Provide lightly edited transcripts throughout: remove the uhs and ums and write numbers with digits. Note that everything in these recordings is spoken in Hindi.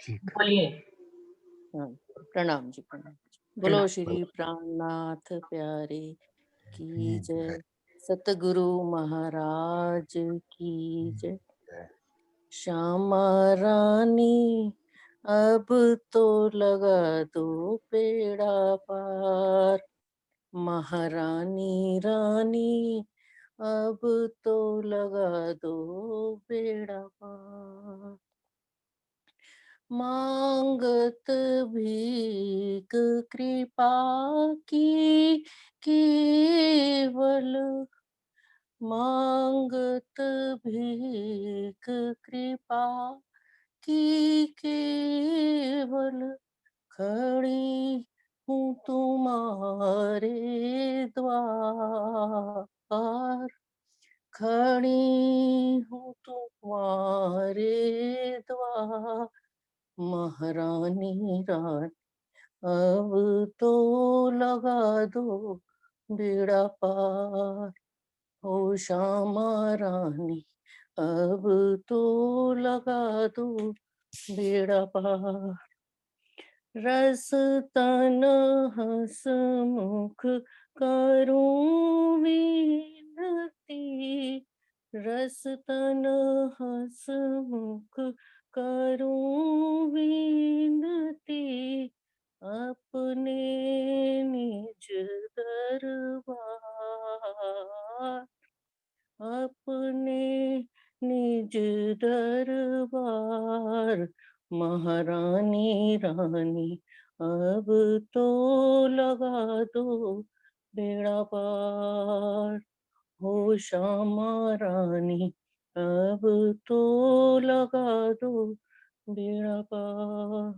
ठीक। बोलिए। हाँ, प्रणाम जी, प्रणाम। बोलो प्रणाम। श्री प्राणनाथ प्यारे की ठीक है। जय, सतगुरु महाराज की जय। है। श्यामा रानी अब तो लगा दो बेड़ा पार, महारानी रानी अब तो लगा दो बेड़ा पार। मांगत भीख कृपा की केवल, मांगत भीख कृपा की केवल, खड़ी हूँ तुम्हारे द्वार, खड़ी हूँ तुम्हारे द्वार, महारानी रानी अब तो लगा दो बेड़ा पार, हो श्यामा रानी अब तो लगा दो बेड़ा पार। रस तन हस मुख करूं विनती, रस तन हस मुख करूं विनती, अपने निज दरबार, अपने निज दरबार, महारानी रानी अब तो लगा दो बेड़ा पार, हो श्यामा रानी अब तो लगा दो बेड़ा पार।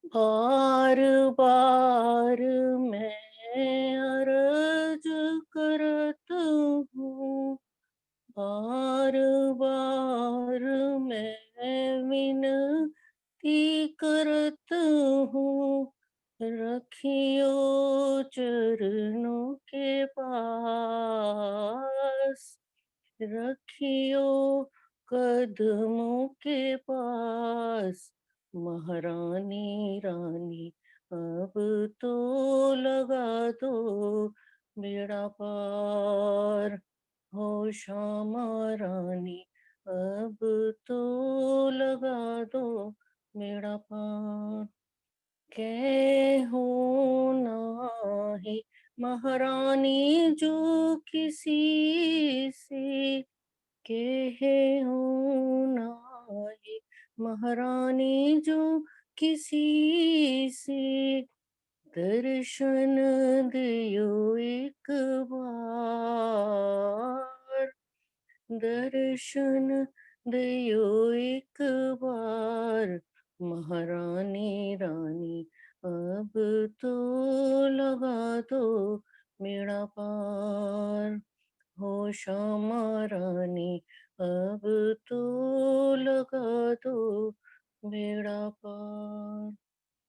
बार बार मैं अर्ज करत हूँ, बार बार मैं विनती करत हूँ, रखियो चरणों के पास, रखियो कदमों के पास, महारानी रानी अब तो लगा दो बेड़ा पार, हो श्यामा रानी अब तो लगा दो बेड़ा पार। कह हो नाही महारानी जो किसी से, कहे हो नाही महारानी जो किसी से, दर्शन दियो एक बार, दर्शन दियो एक बार, महारानी रानी अब तो लगा दो बेड़ा पार, हो श्यामा रानी अब तो लगा दो बेड़ा पार।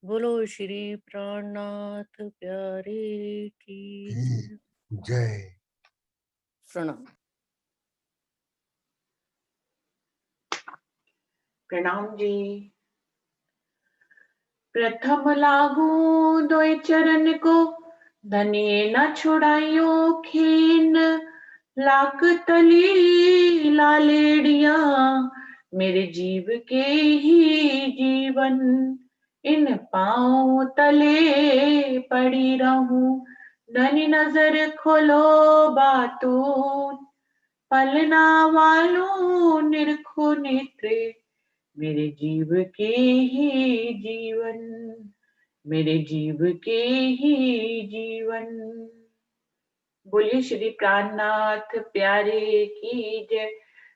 बोलो श्री प्राणनाथ प्यारे की जय। जय। प्रणाम। प्रणाम जी। प्रथम लागू दोय चरण को, धनिये न छुड़ाइयो खीन, लाख तली लालेड़िया मेरे जीव के ही जीवन, इन पाँव तले पड़ी रहूं, धनी नजर खोलो बातून, पलना वालों निरखो नेत्रे, मेरे जीव के ही जीवन, मेरे जीव के ही जीवन। बोलिए श्री प्राणनाथ प्यारे की जय,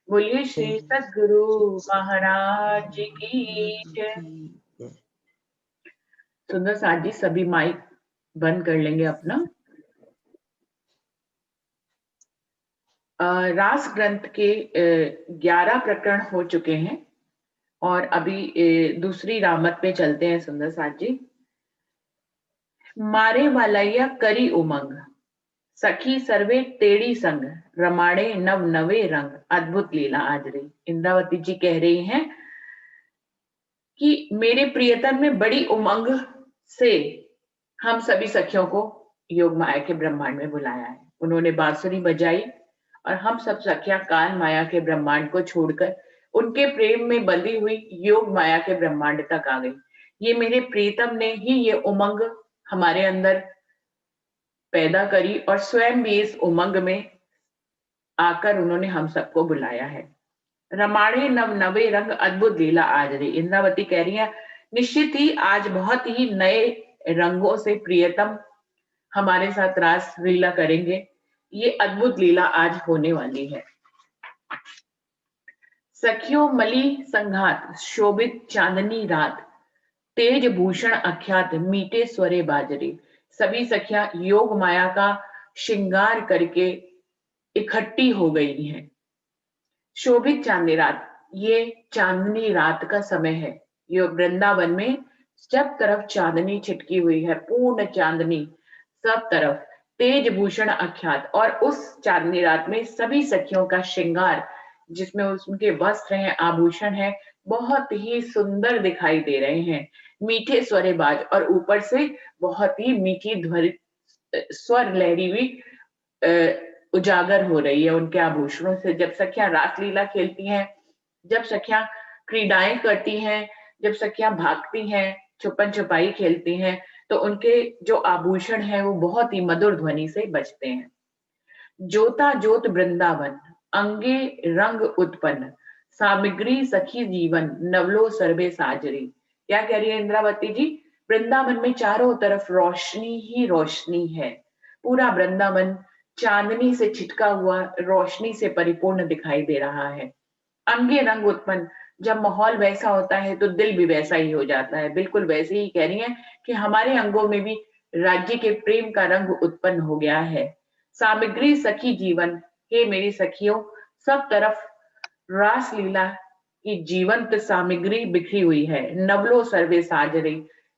बोलिए श्री सद्गुरु महाराज की जय। सुंदर साथ जी सभी माइक बंद कर लेंगे अपना। रास ग्रंथ के 11 प्रकरण हो चुके हैं और अभी दूसरी रामत पे चलते हैं सुंदर साथ जी। मारे वालैया करी उमंग, सखी सर्वे तेड़ी संग, रमाड़े नव नवे रंग, अद्भुत लीला आज रही। इंद्रावती जी कह रही हैं कि मेरे प्रियतम में बड़ी उमंग से हम सभी सखियों को योग माया के ब्रह्मांड में बुलाया है। उन्होंने बांसुरी बजाई और हम सब सखियां काल माया के ब्रह्मांड को छोड़कर उनके प्रेम में बंधी हुई योग माया के ब्रह्मांड तक आ गई। ये मेरे प्रीतम ने ही ये उमंग हमारे अंदर पैदा करी और स्वयं भी इस उमंग में आकर उन्होंने हम सबको बुलाया है। रमाणे नव नवे रंग अद्भुत लीला आज रे। इंद्रावती कह रही है निश्चित ही आज बहुत ही नए रंगों से प्रियतम हमारे साथ रास लीला करेंगे। ये अद्भुत लीला आज होने वाली है। सखियों मली संघात शोभित चांदनी रात, तेज भूषण अख्यात मीठे स्वरे बाजरे। सभी सखियां योग माया का श्रृंगार करके इकट्ठी हो गई हैं। शोभित चांदनी रात, ये चांदनी रात का समय है। ये वृंदावन में सब तरफ चांदनी छिटकी हुई है, पूर्ण चांदनी सब तरफ, तेज भूषण अख्यात। और उस चांदनी रात में सभी सखियों का श्रृंगार, जिसमें उनके वस्त्र हैं, आभूषण है, बहुत ही सुंदर दिखाई दे रहे हैं। मीठे स्वरेबाज, और ऊपर से बहुत ही मीठी ध्वनि स्वर लहरी हुई उजागर हो रही है उनके आभूषणों से। जब सखियां रासलीला खेलती हैं, जब सखियां क्रीडाएं करती हैं, जब सखियां भागती हैं, छुपन छुपाई खेलती हैं, तो उनके जो आभूषण है वो बहुत ही मधुर ध्वनि से बजते हैं। ज्योता ज्योत वृंदावन अंगे रंग उत्पन्न, सामग्री सखी जीवन नवलो सर्वे साजरी। क्या कह रही है इंद्रावती जी? वृंदावन में चारों तरफ रोशनी ही रोशनी है। पूरा वृंदावन चांदनी से छिटका हुआ रोशनी से परिपूर्ण दिखाई दे रहा है। अंगे रंग उत्पन्न, जब माहौल वैसा होता है तो दिल भी वैसा ही हो जाता है। बिल्कुल वैसे ही कह रही है कि हमारे अंगों में भी राज्य के प्रेम का रंग उत्पन्न हो गया है। सामग्री सखी जीवन, हे मेरी सखियों, सब तरफ रास लीला की जीवंत सामग्री बिखरी हुई है। नवलो सर्वे साजरे,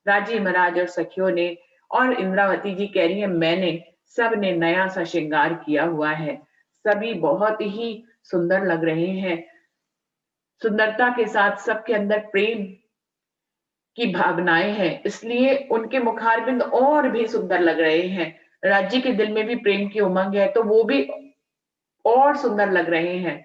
राजी महाराज और सखियों ने, और इंद्रावती जी कह रही है मैंने, सब ने नया सा श्रृंगार किया हुआ है। सभी बहुत ही सुंदर लग रहे हैं। सुंदरता के साथ सबके अंदर प्रेम की भावनाएं हैं, इसलिए उनके मुखारबिंद और भी सुंदर लग रहे हैं। राज्य के दिल में भी प्रेम की उमंग है तो वो भी और सुंदर लग रहे हैं।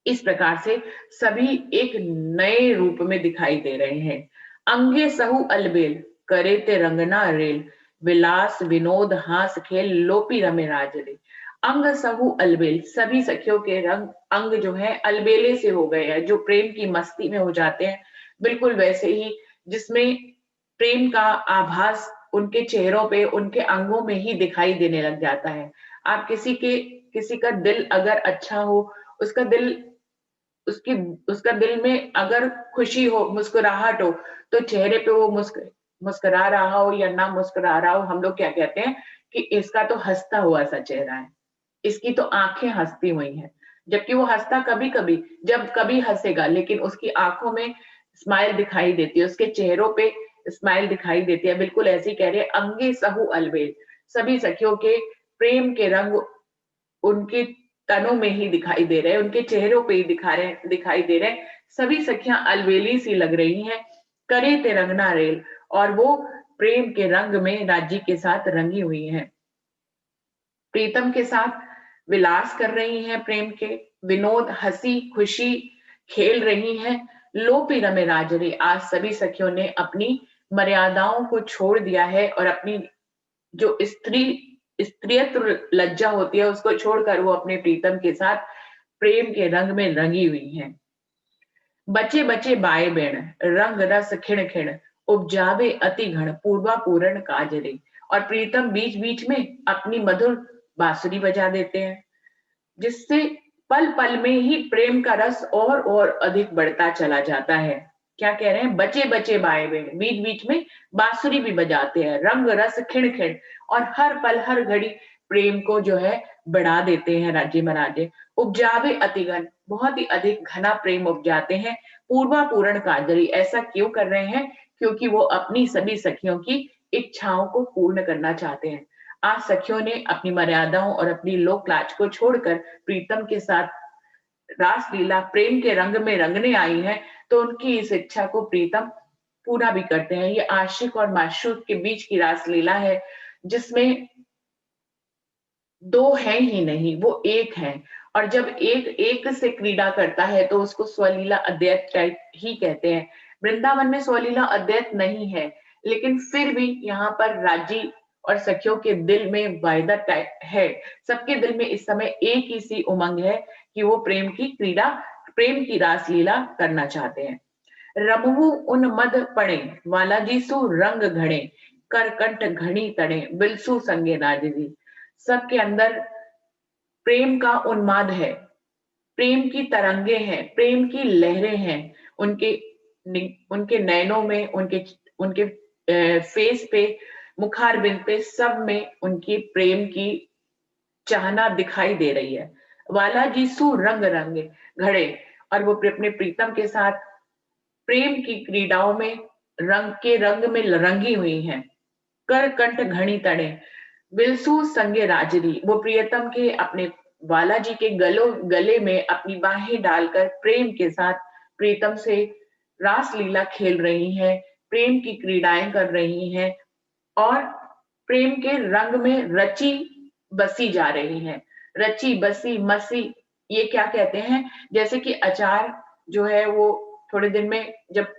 इस प्रकार से सभी एक नए रूप में दिखाई दे रहे हैं। अंगे सहु अलबेल, करे ते रंगना रेल, विलास विनोद हास खेल लोपी रमे राजरे। अंग सहु अलबेल, सभी सखियों के रंग अंग जो है अलबेले से हो गए हैं, जो प्रेम की मस्ती में हो जाते हैं, बिल्कुल वैसे ही, जिसमें प्रेम का आभास उनके चेहरों पे, उनके अंगों में ही दिखाई देने लग जाता है। आप किसी का दिल अगर अच्छा हो, उसका दिल उसकी उसका दिल में अगर खुशी हो, मुस्कुराहट हो, तो चेहरे पे वो मुस्कुरा रहा हो या ना मुस्कुरा रहा हो, हम लोग क्या कहते हैं कि इसका तो हंसता हुआ सा चेहरा है, इसकी तो आंखें हंसती हुई हैं। जबकि वो हंसता कभी कभी, जब कभी हंसेगा, लेकिन उसकी आंखों में स्माइल दिखाई देती है, उसके चेहरों पे स्माइल दिखाई देती है। बिल्कुल ऐसे ही कह रहे हैं, अंगे सहु अलबेल, सभी सखियों के प्रेम के रंग उनके तनों में ही दिखाई दे रहे हैं, उनके चेहरों पे ही दिखाई दे रहे हैं। सभी सखियां अलबेली सी लग रही हैं। करे ते रंगना रेल, और वो प्रेम के रंग में राज्य के साथ रंगी हुई हैं। प्रीतम के साथ विलास कर रही हैं, प्रेम के विनोद, हंसी खुशी खेल रही हैं। लोपी रमे राजरी, आज सभी सखियों ने अपनी मर्यादाओं को छोड़ दिया है और अपनी जो स्त्रीयत्व लज्जा होती है उसको छोड़कर वो अपने प्रीतम के साथ प्रेम के रंग में रंगी हुई हैं। बचे बचे बाए बेण, रंग रस खिण खिण, उपजावे अति घण, पूर्वा पूरण काजरे। और प्रीतम बीच बीच में अपनी मधुर बांसुरी बजा देते हैं, जिससे पल पल में ही प्रेम का रस और अधिक बढ़ता चला जाता है। क्या कह रहे हैं? बचे बचे बाए बेण, बीच बीच में बांसुरी भी बजाते हैं, रंग रस खिण खिण, और हर पल हर घड़ी प्रेम को जो है बढ़ा देते हैं राज्य महाराजे। उपजावे अतिगन, बहुत ही अधिक घना प्रेम उपजाते हैं। पूर्वा पूर्ण काजरी, ऐसा क्यों कर रहे हैं? क्योंकि वो अपनी सभी सखियों की इच्छाओं को पूर्ण करना चाहते हैं। आज सखियों ने अपनी मर्यादाओं और अपनी लोक लाज को छोड़कर प्रीतम के साथ रासलीला प्रेम के रंग में रंगने आई है, तो उनकी इस इच्छा को प्रीतम पूरा भी करते हैं। ये आशिक और माशूक के बीच की रासलीला है, जिसमें दो हैं ही नहीं, वो एक है। और जब एक एक से क्रीड़ा करता है तो उसको स्वलीला अद्वैत टाइप ही कहते हैं। वृंदावन में स्वलीला अद्वैत नहीं है, लेकिन फिर भी यहाँ पर राजी और सखियों के दिल में वायदा टाइप है। सबके दिल में इस समय एक ही सी उमंग है कि वो प्रेम की क्रीड़ा, प्रेम की रासलीला करना चाहते हैं। रमहु उन मद पड़े, वालाजी सु रंग घड़े, कर कंठ घड़ी तड़े, बिलसु संगे नारदी। सबके अंदर प्रेम का उन्माद है, प्रेम की तरंगे हैं, प्रेम की लहरें हैं। उनके उनके नैनों में, उनके उनके फेस पे, मुखारबिंद पे, सब में उनकी प्रेम की चाहना दिखाई दे रही है। वाला जी सु रंग रंग घड़े, और वो अपने प्रीतम के साथ प्रेम की क्रीडाओं में रंग के रंग में रंगी हुई हैं। कर कंठ घड़ी तड़े, बिलसु संगे राजरी, वो प्रियतम के अपने बालाजी के गले में अपनी बाहें डालकर प्रेम के साथ प्रीतम से रास लीला खेल रही हैं, प्रेम की क्रीड़ाएं कर रही हैं और प्रेम के रंग में रची बसी जा रही हैं। रची बसी मसी, ये क्या कहते हैं? जैसे कि अचार जो है वो थोड़े दिन में जब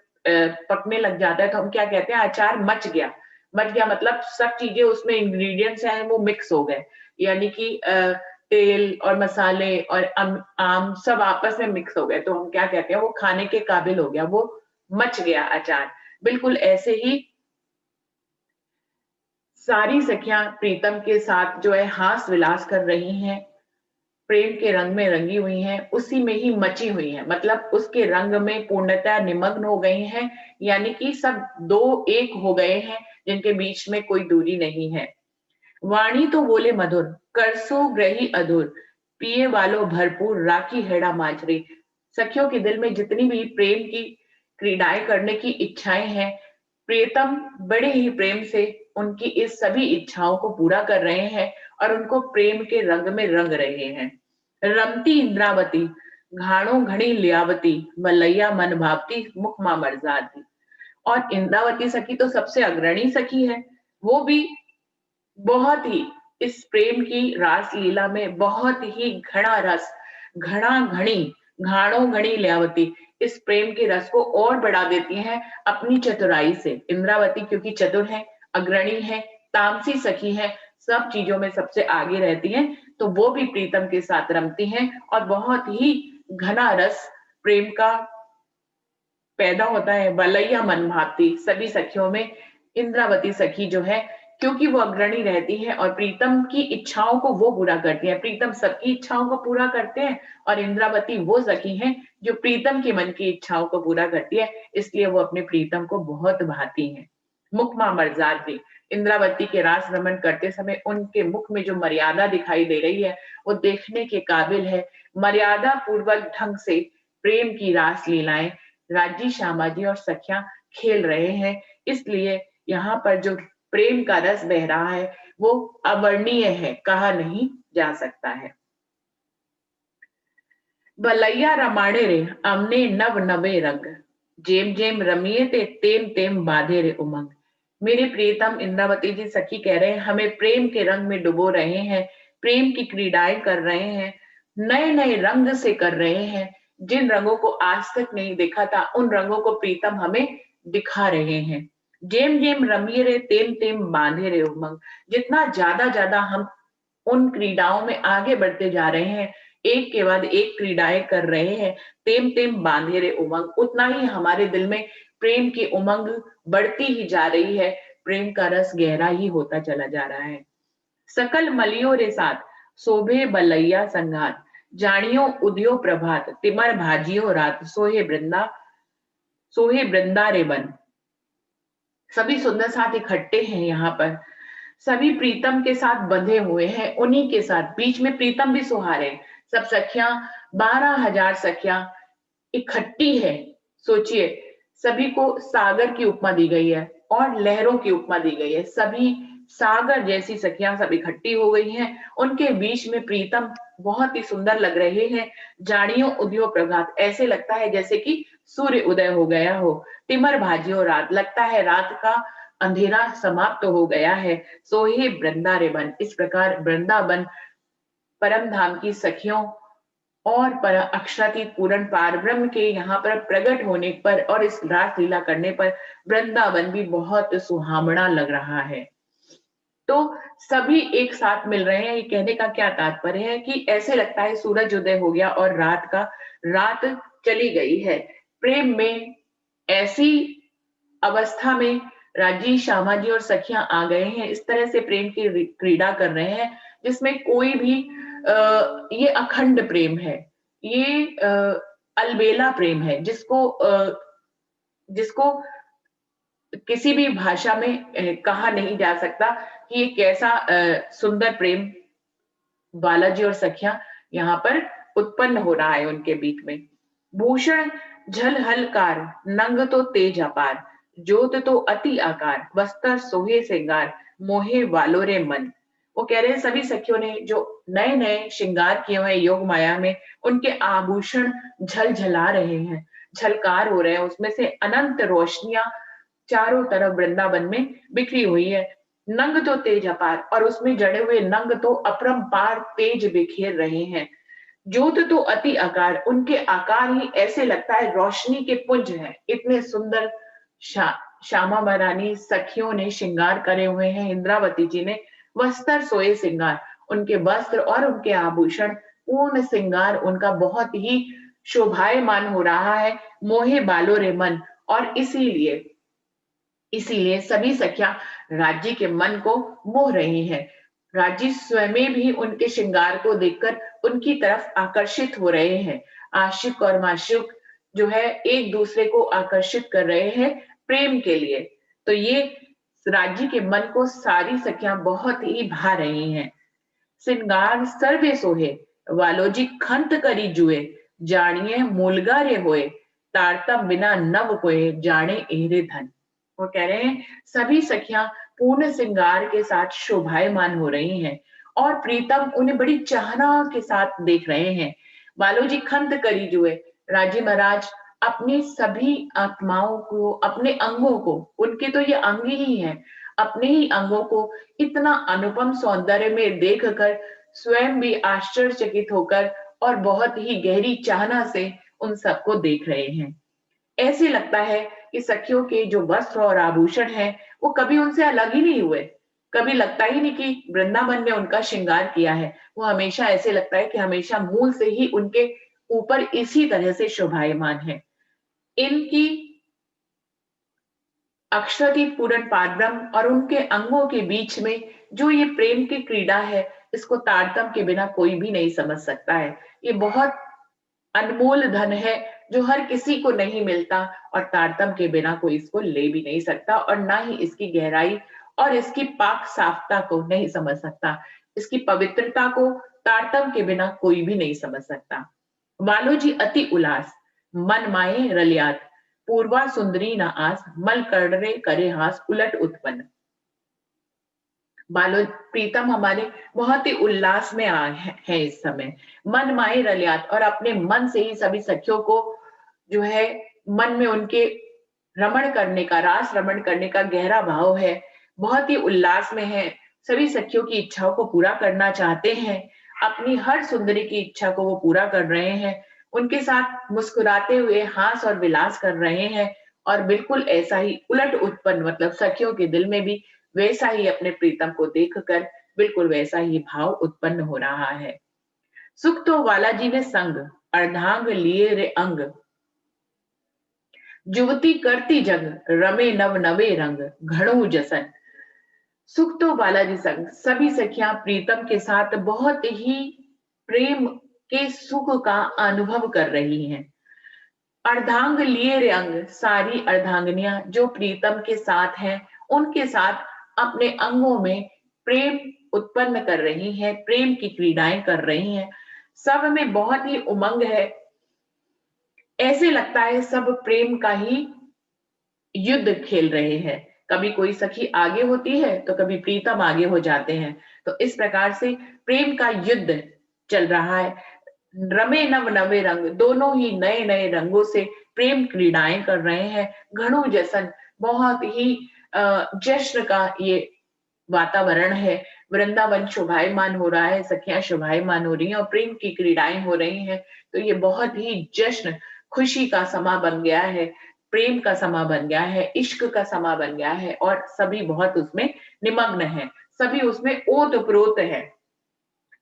पकने लग जाता है तो हम क्या कहते हैं? अचार मच गया। मच गया मतलब सब चीजें उसमें इंग्रेडिएंट्स हैं वो मिक्स हो गए, यानी कि तेल और मसाले और आम सब आपस में मिक्स हो गए, तो हम क्या कहते हैं? वो खाने के काबिल हो गया, वो मच गया अचार। बिल्कुल ऐसे ही सारी सखियां प्रीतम के साथ जो है हास विलास कर रही हैं, प्रेम के रंग में रंगी हुई हैं, उसी में ही मची हुई हैं, मतलब उसके रंग में पूर्णतः निमग्न हो गई हैं, यानी कि सब दो एक हो गए हैं, जिनके बीच में कोई दूरी नहीं है। वाणी तो बोले मधुर, करसो ग्रही अधुर, पिए वालो भरपूर, राखी हेड़ा माजरी। सखियों के दिल में जितनी भी प्रेम की क्रीडाएं करने की इच्छाएं हैं, प्रियतम बड़े ही प्रेम से उनकी इस सभी इच्छाओं को पूरा कर रहे हैं और उनको प्रेम के रंग में रंग रहे हैं। रमती इंद्रावती, घाणो घड़ी लियावती, मलैया मन भावती, मुख मा मर्जाती। और इंद्रावती सखी तो सबसे अग्रणी सखी है, वो भी बहुत ही इस प्रेम की रास लीला में बहुत ही घड़ा रस, घड़ा घड़ी, घाणो घड़ी लियावती, इस प्रेम के रस को और बढ़ा देती हैं अपनी चतुराई से। इंद्रावती क्योंकि चतुर है, अग्रणी है, तामसी सखी है, सब चीजों में सबसे आगे रहती हैं, तो वो भी प्रीतम के साथ रमती हैं और बहुत ही घना रस प्रेम का पैदा होता है। वलैया मन भाती, सभी सखियों में इंद्रावती सखी जो है, क्योंकि वो अग्रणी रहती है और प्रीतम की इच्छाओं को वो पूरा करती है। प्रीतम सबकी इच्छाओं को पूरा करते हैं और इंद्रावती वो सखी हैं जो प्रीतम के मन की इच्छाओं को पूरा करती है, इसलिए वो अपने प्रीतम को बहुत भाती हैं। मुखमा मर्जाती, इंद्रावती के रास रमन करते समय उनके मुख में जो मर्यादा दिखाई दे रही है वो देखने के काबिल है। मर्यादा पूर्वक ढंग से प्रेम की रास लीलाएं राजी, श्यामाजी और सखियां खेल रहे हैं, इसलिए यहाँ पर जो प्रेम का रस बह रहा है वो अवर्णीय है, कहा नहीं जा सकता है। भलैया रमाड़े रे, अमने नव नवे रंग, जेम जेम रमिए ते तेम तेम बाधे रे उमंग। मेरे प्रियतम इंद्रावती जी सखी कह रहे हैं, हमें प्रेम के रंग में डुबो रहे हैं, प्रेम की क्रीडाएं कर रहे हैं, नए नए रंग से कर रहे हैं, जिन रंगों को आज तक नहीं देखा था उन रंगों को प्रीतम हमें दिखा रहे हैं। जेम जेम रमिए रे तेम तेम बांधे रे उमंग, जितना ज्यादा हम उन क्रीडाओं में आगे बढ़ते जा रहे हैं, एक के बाद एक क्रीडाएं कर रहे हैं, तेम तेम बांधे रे उमंग, उतना ही हमारे दिल में प्रेम की उमंग बढ़ती ही जा रही है, प्रेम का रस गहरा ही होता चला जा रहा है। सकल मलियो रे साथ, शोभे बलैया संघात, जानियो उदयो प्रभात, तिमर भाजियो रात, सोहे वृंदा रे बन। सभी सुंदर साथ इकट्ठे हैं यहाँ पर, सभी प्रीतम के साथ बंधे हुए हैं, उन्हीं के साथ बीच में प्रीतम भी सुहारे। सब सखियां, 12,000 सखियां इकट्ठी है। सोचिए, सभी को सागर की उपमा दी गई है और लहरों की उपमा दी गई है, सभी सागर जैसी सखियां सब इकट्ठी हो गई हैं, उनके बीच में प्रीतम बहुत ही सुंदर लग रहे हैं। जानियो उदयो प्रभात, ऐसे लगता है जैसे कि सूर्य उदय हो गया हो। तिमर भाजियो रात, लगता है रात का अंधेरा समाप्त हो गया है। सोहे वृंदावन, इस प्रकार वृंदावन परम धाम की सखियों और पर अक्षरातीत पूर्ण पारब्रह्म के यहाँ पर प्रकट होने पर और इस रास लीला करने पर वृंदावन भी बहुत सुहावना लग रहा है। तो सभी एक साथ मिल रहे हैं। ये कहने का क्या तात्पर्य है कि ऐसे लगता है सूरज उदय हो गया और रात चली गई है। प्रेम में ऐसी अवस्था में राजी, श्यामा जी और सखियां आ गए हैं, इस तरह से प्रेम की क्रीड़ा कर रहे हैं जिसमें कोई भी ये अखंड प्रेम है, ये अलबेला प्रेम है, जिसको किसी भी भाषा में कहा नहीं जा सकता कि ये कैसा सुंदर प्रेम बालाजी और सखियां यहाँ पर उत्पन्न हो रहा है उनके बीच में। भूषण झल हलकार, नंग तो तेज अपार, ज्योत तो अति आकार, वस्त्र सोहे श्रृंगार, मोहे वालो रे मन। वो कह रहे हैं सभी सखियों ने जो नए नए श्रृंगार किए हुए योग माया में, उनके आभूषण झलझला रहे हैं, झलकार हो रहे हैं, उसमें से अनंत रोशनियां चारों तरफ वृंदावन में बिखरी हुई है। नंग तो तेज अपार, और उसमें जड़े हुए नंग तो अपरंपार तेज बिखेर रहे हैं। ज्योत तो अति आकार, उनके आकार ही ऐसे लगता है रोशनी के पुंज हैं। इतने सुंदर श्यामा महारानी सखियों ने श्रृंगार करे हुए हैं। इंद्रावती जी ने वस्त्र सोए श्रृंगार, उनके वस्त्र और उनके आभूषण पूर्ण श्रृंगार उनका बहुत ही शोभायमान हो रहा है। मोहे बालो रे मन, और इसीलिए सभी सखियां राज्य के मन को मोह रही हैं। राज्य स्वयं भी उनके श्रृंगार को देखकर उनकी तरफ आकर्षित हो रहे हैं। आशिक और माशूक जो है एक दूसरे को आकर्षित कर रहे हैं प्रेम के लिए। तो ये राज्य के मन को सारी सखियां बहुत ही भा रही हैं। श्रृंगार सर्वे सोहे, वालोजी खंत करी जुए, जानिए मूलगारे होए, तारतम बिना नव कोए, जाने एरे धन। वो कह रहे हैं सभी सखियां पूर्ण श्रृंगार के साथ शोभायमान हो रही हैं और प्रीतम उन्हें बड़ी चाहना के साथ देख रहे हैं। बालोजी खंत करी जुए, राजी महाराज अपने सभी आत्माओं को, अपने अंगों को, उनके तो ये अंग ही हैं, अपने ही अंगों को इतना अनुपम सौंदर्य में देखकर स्वयं भी आश्चर्यचकित होकर और बहुत ही गहरी चाहना से उन सबको देख रहे हैं। ऐसे लगता है कि सखियों के जो वस्त्र और आभूषण हैं वो कभी उनसे अलग ही नहीं हुए। कभी लगता ही नहीं कि वृंदावन में उनका श्रृंगार किया है। वो हमेशा ऐसे लगता है कि हमेशा मूल से ही उनके ऊपर इसी तरह से शोभायमान है। इनकी अक्षरातीत पूर्ण पारब्रह्म और उनके अंगों के बीच में जो ये प्रेम की क्रीड़ा है, इसको तारतम के बिना कोई भी नहीं समझ सकता है। ये बहुत अनमोल धन है जो हर किसी को नहीं मिलता, और तारतम के बिना कोई इसको ले भी नहीं सकता और ना ही इसकी गहराई और इसकी पाक साफता को नहीं समझ सकता। इसकी पवित्रता को तारतम के बिना कोई भी नहीं समझ सकता। वालोजी अति उल्लास, मन माए रलियात, पूर्वा सुंदरी न आस, मल करड़े करे हास, उलट उत्पन्न। बालो प्रीतम हमारे बहुत ही उल्लास में है इस समय। मन माए रलियात, और अपने मन से ही सभी सखियों को जो है मन में उनके रमण करने का, रास रमण करने का गहरा भाव है। बहुत ही उल्लास में है, सभी सखियों की इच्छाओं को पूरा करना चाहते हैं। अपनी हर सुंदरी की इच्छा को वो पूरा कर रहे हैं, उनके साथ मुस्कुराते हुए हास और विलास कर रहे हैं। और बिल्कुल ऐसा ही उलट उत्पन्न, मतलब सखियों के दिल में भी वैसा ही अपने प्रीतम को देखकर बिल्कुल वैसा ही भाव उत्पन्न हो रहा है। सुख तो बालाजी ने संग, अर्धांग लिए रे अंग, जुवती करती जंग, रमे नव नवे रंग, घड़ू जसन। सुख तो बालाजी संग, सभी सखियां प्रीतम के साथ बहुत ही प्रेम के सुख का अनुभव कर रही हैं। अर्धांग लिए रे अंग, सारी अर्धांगनियां जो प्रीतम के साथ हैं उनके साथ अपने अंगों में प्रेम उत्पन्न कर रही हैं, प्रेम की क्रीड़ाएं कर रही हैं। सब में बहुत ही उमंग है। ऐसे लगता है सब प्रेम का ही युद्ध खेल रहे हैं। कभी कोई सखी आगे होती है तो कभी प्रीतम आगे हो जाते हैं। तो इस प्रकार से प्रेम का युद्ध चल रहा है। रमे नव नवे रंग, दोनों ही नए नए रंगों से प्रेम क्रीड़ाएं कर रहे हैं। घणो जसन, बहुत ही जश्न का ये वातावरण है। वृंदावन शोभायमान हो रहा है, सखियां शोभायमान हो रही हैं और प्रेम की क्रीड़ाएं हो रही हैं। तो ये बहुत ही जश्न, खुशी का समा बन गया है, प्रेम का समा बन गया है, इश्क का समा बन गया है और सभी बहुत उसमें निमग्न हैं, सभी उसमें ओत-प्रोत हैं।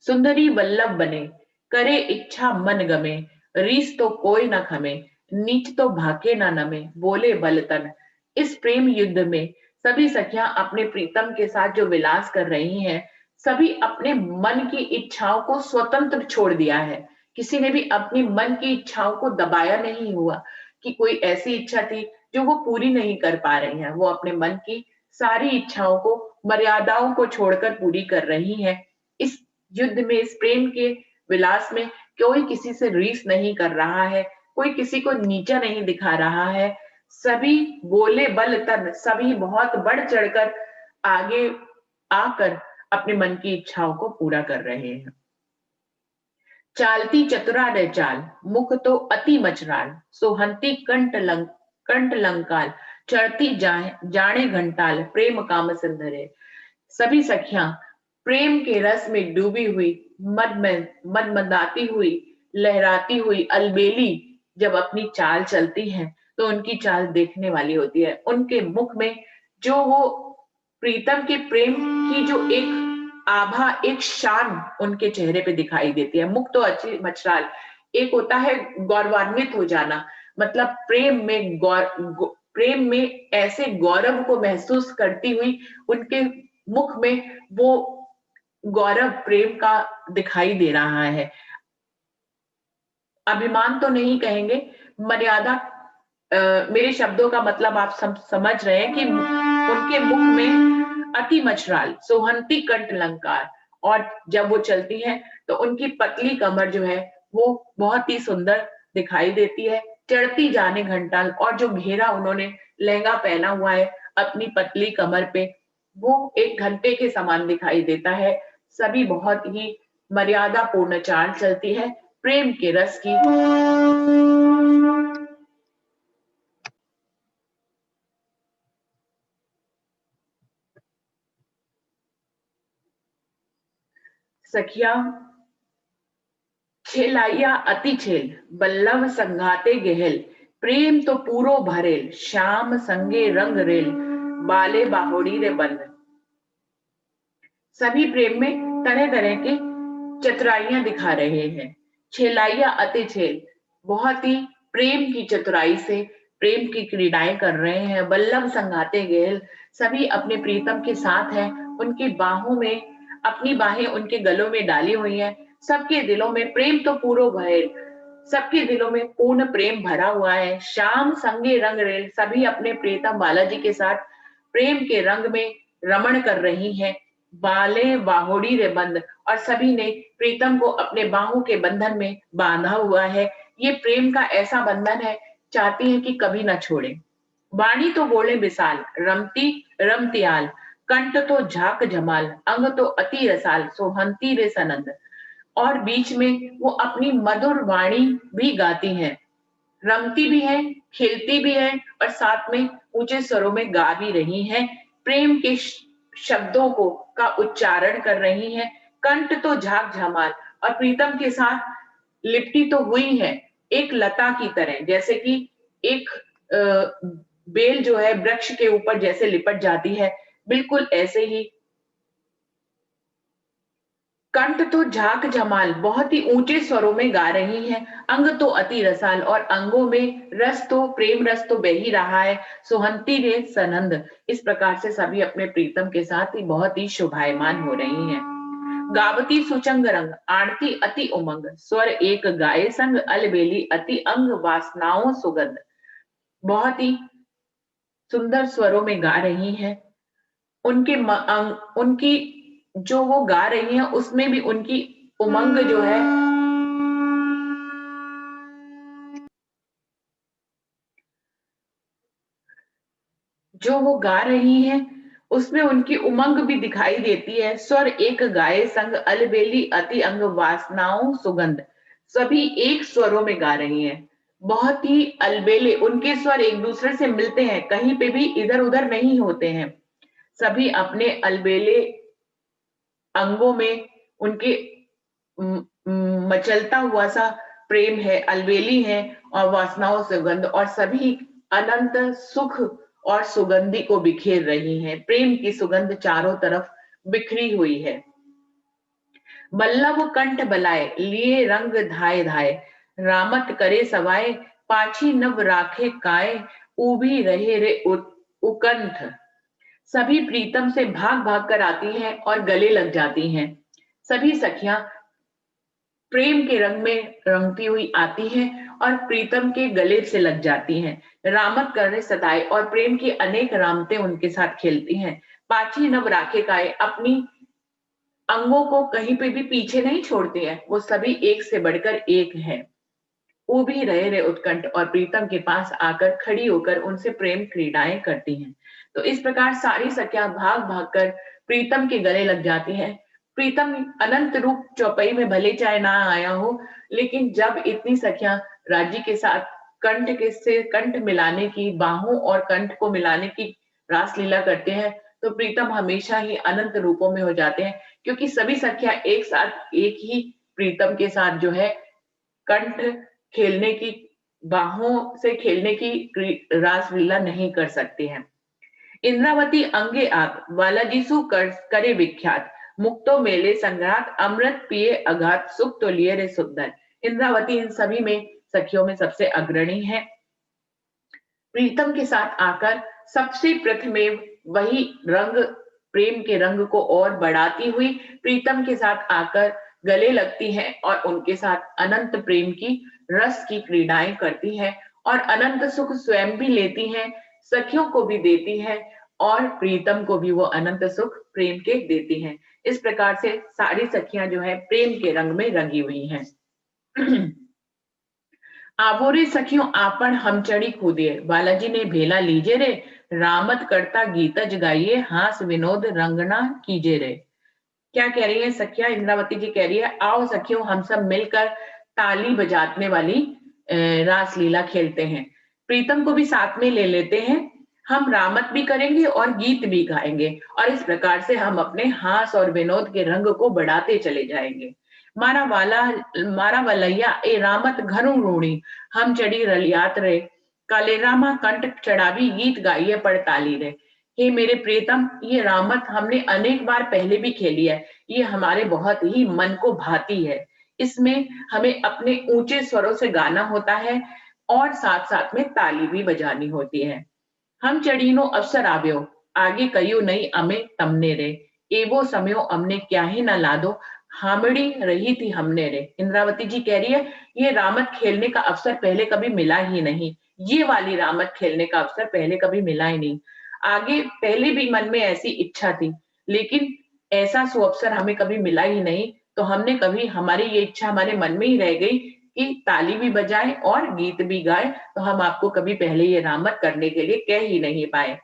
सुंदरी वल्लभ बने, करे इच्छा मन गमे, रीस तो कोई न खमे, नीच तो भाके न नमे, बोले बल तन। इस प्रेम युद्ध में सभी सखियां अपने प्रीतम के साथ जो विलास कर रही हैं, सभी अपने मन की इच्छाओं को स्वतंत्र छोड़ दिया है। किसी ने भी अपनी मन की इच्छाओं को दबाया नहीं हुआ कि कोई ऐसी इच्छा थी जो वो पूरी नहीं कर पा रही हैं। वो अपने मन की सारी इच्छाओं को, मर्यादाओं को छोड़कर पूरी कर रही हैं। इस युद्ध में, इस प्रेम के विलास में कोई किसी से रीस नहीं कर रहा है, कोई किसी को नीचा नहीं दिखा रहा है। सभी बोले बल तन, सभी बहुत बढ़ चढ़कर आगे आकर अपने मन की इच्छाओं को पूरा कर रहे हैं। चालती चतुरा रे चाल, मुख तो अति मचराल, सोहंती कंठ लंकाल, चढ़ती जाने घंटाल, प्रेम काम सिंधरे। सभी सखियां प्रेम के रस में डूबी हुई, मदमदाती हुई, लहराती हुई अलबेली जब अपनी चाल चलती हैं, तो उनकी चाल देखने वाली होती है। उनके मुख में जो वो प्रीतम के प्रेम की जो एक आभा, एक शान उनके चेहरे पे दिखाई देती है। मुख तो अच्छी मचराल, एक होता है गौरवान्वित हो जाना, मतलब प्रेम में ऐसे गौरव को महसूस करती हुई उनके मुख में वो गौरव प्रेम का दिखाई दे रहा है। अभिमान तो नहीं कहेंगे, मर्यादा, मेरे शब्दों का मतलब आप समझ रहे हैं कि उनके मुख में अति मचराल, सोहंती कंठ लंकार, और जब वो चलती हैं तो उनकी पतली कमर जो है वो बहुत ही सुंदर दिखाई देती है। चढ़ती जाने घंटाल, और जो घेरा उन्होंने लहंगा पहना हुआ है अपनी पतली कमर पे, वो एक घंटे के समान दिखाई देता है। सभी बहुत ही मर्यादा पूर्ण चाल चलती है प्रेम के रस की। सखिया छेलाइया अति छेल, बल्लभ संघाते गेहल, प्रेम तो पूरो भरेल, श्याम संगे रंग रेल, बाले बाहोड़ी रे बंद। सभी प्रेम में तरह तरह के चतुराइयां दिखा रहे हैं। छेलाइया अति छेल, बहुत ही प्रेम की चतुराई से प्रेम की क्रीड़ाएं कर रहे हैं। बल्लभ संघाते गेल, सभी अपने प्रीतम के साथ हैं, उनकी बाहों में, अपनी बाहें उनके गलों में डाली हुई हैं। सबके दिलों में प्रेम तो पूरो भरे, सबके दिलों में पूर्ण प्रेम भरा हुआ है। श्याम संगे रंग रेल, सभी अपने प्रीतम बालाजी के साथ प्रेम के रंग में रमण कर रही हैं। बाले बाहोड़ी रे बंद, और सभी ने प्रीतम को अपने बाहों के बंधन में बांधा हुआ है। ये प्रेम का ऐसा बंधन है, चाहती है कि कभी ना छोड़े। वाणी तो बोले विशाल, रमती रमतियाल, कंठ तो झाक जमाल, अंग तो अति रसाल, सोहंती रे सनंद। और बीच में वो अपनी मधुर वाणी भी गाती हैं, रमती भी है, खिलती भी है, और साथ में ऊंचे स्वरों में गा भी रही हैं। प्रेम के शब्दों को का उच्चारण कर रही हैं। कंठ तो झाक झमाल, और प्रीतम के साथ लिपटी तो हुई है एक लता की तरह, जैसे कि एक बेल जो है वृक्ष के ऊपर जैसे लिपट जाती है, बिल्कुल ऐसे ही। कंठ तो झाक झमाल, बहुत ही ऊंचे स्वरों में गा रही हैं। अंग तो अति रसाल, और अंगों में रस तो, प्रेम रस तो बह ही रहा है। सुहंती रे सनंद, इस प्रकार से सभी अपने प्रीतम के साथ ही बहुत ही शोभायमान हो रही हैं। गावती सुचंग रंग, आरती अति उमंग, स्वर एक गाये संग, अलबेली अति अंग, वासनाओं सुगंध। बहुत ही सुंदर स्वरों में गा रही हैं। उनकी जो वो गा रही हैं उसमें भी उनकी उमंग जो है, जो वो गा रही हैं उसमें उनकी उमंग भी दिखाई देती है। स्वर एक गाये संग, अलबेली अति अंग, वासनाओं सुगंध। सभी एक स्वरों में गा रही हैं, बहुत ही अलबेले, उनके स्वर एक दूसरे से मिलते हैं, कहीं पे भी इधर उधर नहीं होते हैं। सभी अपने अलबेले अंगों में उनके मचलता हुआ सा प्रेम है, अलबेली है और वासनाओं से गंध, और सभी अनंत सुख और सुगंधि को बिखेर रही हैं। प्रेम की सुगंध चारों तरफ बिखरी हुई है। बल्लभ कंठ बलाए लिए रंग धाए धाए, रामत करे सवाए पाछी नव राखे काय, उभी रहे रे उकंठ। सभी प्रीतम से भाग भाग कर आती हैं और गले लग जाती हैं। सभी सखियां प्रेम के रंग में रंगती हुई आती हैं और प्रीतम के गले से लग जाती हैं। रामत करने सताए और प्रेम की अनेक रामतें उनके साथ खेलती हैं। पाछी नव राखे काय अपनी अंगों को कहीं पे भी पीछे नहीं छोड़ती हैं, वो सभी एक से बढ़कर एक है। वो भी रहे रे उत्कंठ और प्रीतम के पास आकर खड़ी होकर उनसे प्रेम क्रीड़ाएं करती हैं। तो इस प्रकार सारी सखियां भाग भाग कर प्रीतम के गले लग जाती हैं। प्रीतम अनंत रूप चौपाई में भले चाहे ना आया हो, लेकिन जब इतनी सखियां राज्य के साथ कंठ के से कंठ मिलाने की, बाहों और कंठ को मिलाने की रासलीला करते हैं, तो प्रीतम हमेशा ही अनंत रूपों में हो जाते हैं, क्योंकि सभी सखियां एक साथ एक ही प्रीतम के साथ जो है कंठ खेलने की, बाहों से खेलने की रासलीला नहीं कर सकती हैं। इंद्रावती अंगे आप बालाजीसु करे विख्यात, मुक्तो मेले संग्रात अमृत पिए अगात, सुख तो लिए रे सुंदर। इंद्रावती इन सभी में सखियों में सबसे अग्रणी है। प्रीतम के साथ आकर सबसे प्रथमेव वही रंग, प्रेम के रंग को और बढ़ाती हुई प्रीतम के साथ आकर गले लगती है और उनके साथ अनंत प्रेम की रस की क्रीड़ाएं करती है और अनंत सुख स्वयं भी लेती हैं, सखियों को भी देती है और प्रीतम को भी वो अनंत सुख प्रेम के देती हैं। इस प्रकार से सारी सखियां जो है प्रेम के रंग में रंगी हुई हैं। आबोरे सखियों आपन हम चढ़ी कूदिए, बालाजी ने भेला लीजे रे, रामत करता गीतज गाइए, हास विनोद रंगना कीजे रे। क्या कह रही है सखिया? इंद्रावती जी कह रही है, आओ सखियों हम सब मिलकर ताली बजाने वाली रासलीला खेलते हैं। प्रीतम को भी साथ में ले लेते हैं, हम रामत भी करेंगे और गीत भी गाएंगे और इस प्रकार से हम अपने हास और विनोद के रंग को बढ़ाते चले जाएंगे। मारा वलैया ए रामत घनु रूणी, हम चढ़ी रलियात रे, काले रामा कंठ चढ़ावी गीत गाइए पड़ताली रे। हे मेरे प्रियतम, ये रामत हमने अनेक बार पहले भी खेली है, ये हमारे बहुत ही मन को भाती है। इसमें हमें अपने ऊंचे स्वरों से गाना होता है और साथ साथ में ताली भी बजानी होती है। हम चढ़ीनो अवसर आव्यो, आगे कयो नहीं अमे तमने रे, एवो समयो हमने क्या ही ना लादो, हामड़ी रही थी हमने रे। इंद्रावती जी कह रही है, ये रामत खेलने का अवसर पहले कभी मिला ही नहीं, ये वाली रामत खेलने का अवसर पहले कभी मिला ही नहीं। आगे पहले भी मन में ऐसी इच्छा थी, लेकिन ऐसा सुअवसर हमें कभी मिला ही नहीं, तो हमने कभी, हमारी ये इच्छा हमारे मन में ही रह गई कि ताली भी बजाए और गीत भी गाए, तो हम आपको कभी पहले ये रामत करने के लिए कह ही नहीं पाए।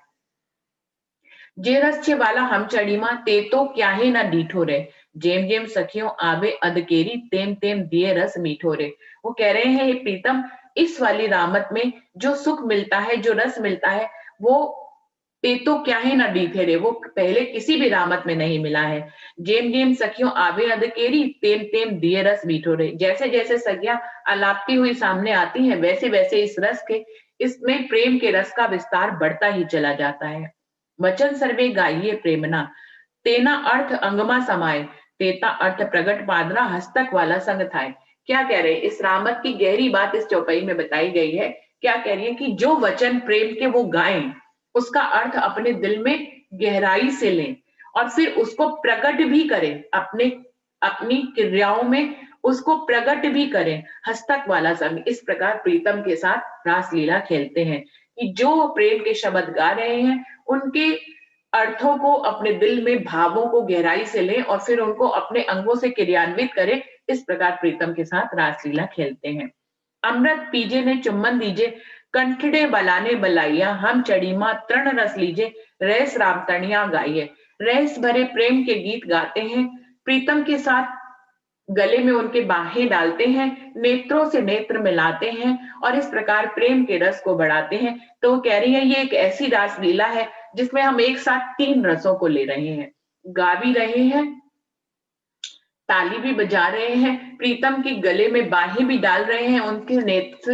जे रस वाला हम चढ़ीमा ते तो क्या ही ना डीठो रे, जेम जेम सखियों आवे अधकेरी तेम तेम दिए रस मीठो रे। वो कह रहे हैं, ये प्रीतम, इस वाली रामत में जो सुख मिलता है, जो रस मिलता है, वो ते तो क्या ही ना डीठे रे, वो पहले किसी भी रामत में नहीं मिला है। जेम जेम सखियों आवे अधकेरी तेम तेम दिए रस मीठो रे, जैसे जैसे सखियां अलापती हुई सामने आती हैं, वैसे वैसे इस रस के, इसमें प्रेम के रस का विस्तार बढ़ता ही चला जाता है। वचन सर्वे गाइए प्रेमना, तेना अर्थ अंगमा समाये, तेता अर्थ प्रगट पादरा हस्तक वाला संग थाए। क्या कह रहे हैं? इस रामत की गहरी बात इस चौपाई में बताई गई है। क्या कह रही है कि जो वचन प्रेम के वो गाएं, उसका अर्थ अपने दिल में गहराई से लें और फिर उसको प्रकट भी करें, अपने अपनी क्रियाओं में उसको प्रकट भी करें। हस्तक वाला संग, इस प्रकार प्रीतम के साथ रासलीला खेलते हैं कि जो प्रेम के शब्द गा रहे हैं, उनके अर्थों को अपने दिल में, भावों को गहराई से लें और फिर उनको अपने अंगों से क्रियान्वित करें। इस प्रकार प्रीतम के साथ रासलीला खेलते हैं। अमृत पीजे ने चुम्बन दीजे, कंठड़े बलाने बलाइया, हम चढ़ीमा तृण रस लीजे, रैस राम तणिया गाइए। रैस भरे प्रेम के गीत गाते हैं, प्रीतम के साथ गले में उनके बाहें डालते हैं, नेत्रों से नेत्र मिलाते हैं और इस प्रकार प्रेम के रस को बढ़ाते हैं। तो वो कह रही है ये एक ऐसी रास लीला है जिसमें हम एक साथ 3 रसों को ले रहे हैं, गा भी रहे हैं, ताली भी बजा रहे हैं, प्रीतम के गले में बाहें भी डाल रहे हैं, उनके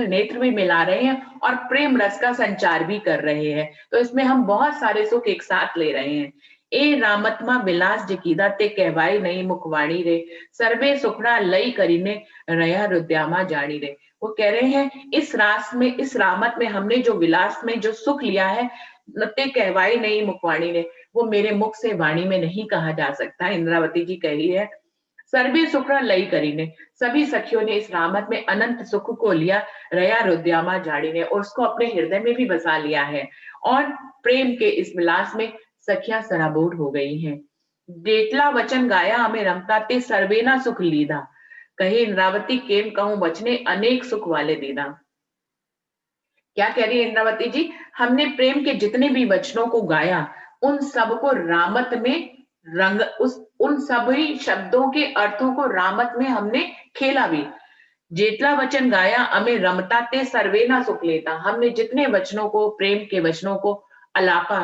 नेत्र भी मिला रहे हैं और प्रेम रस का संचार भी कर रहे हैं। तो इसमें हम बहुत सारे सुख एक साथ ले रहे हैं। ए रामत्मा विलास जकीदा ते कहवाई नहीं मुखवाणी रे, सर्वे सुखड़ा लई करीने रया रुद्यामा जानी रे। वो कह रहे हैं इस रास में, इस रामत में हमने जो विलास में जो सुख लिया है, ते कहवाई नहीं मुखवाणी रे, वो मेरे मुख से वाणी में नहीं कहा जा सकता। इंद्रावती जी कह रही है सर्वे सुखड़ा लई करीने, सभी सखियों ने इस रामत में अनंत सुख को लिया, रया रुद्यामा जाड़ी ने, और उसको अपने हृदय में भी बसा लिया है और प्रेम के इस विलास में सखियां सराबोर हो गई हैं। जेतला वचन गाया हमें रमता ते सर्वेना सुख लीदा, कहे इंद्रावती केम कहूं वचने अनेक सुख वाले दीदा। क्या कह रही है इंद्रावती जी, हमने प्रेम के जितने भी वचनों को गाया उन सबको रामत में रंग, उस उन सभी शब्दों के अर्थों को रामत में हमने खेला भी। जेतला वचन गाया अमे रमता ते सर्वे ना सुख लेता, हमने जितने वचनों को, प्रेम के वचनों को अलापा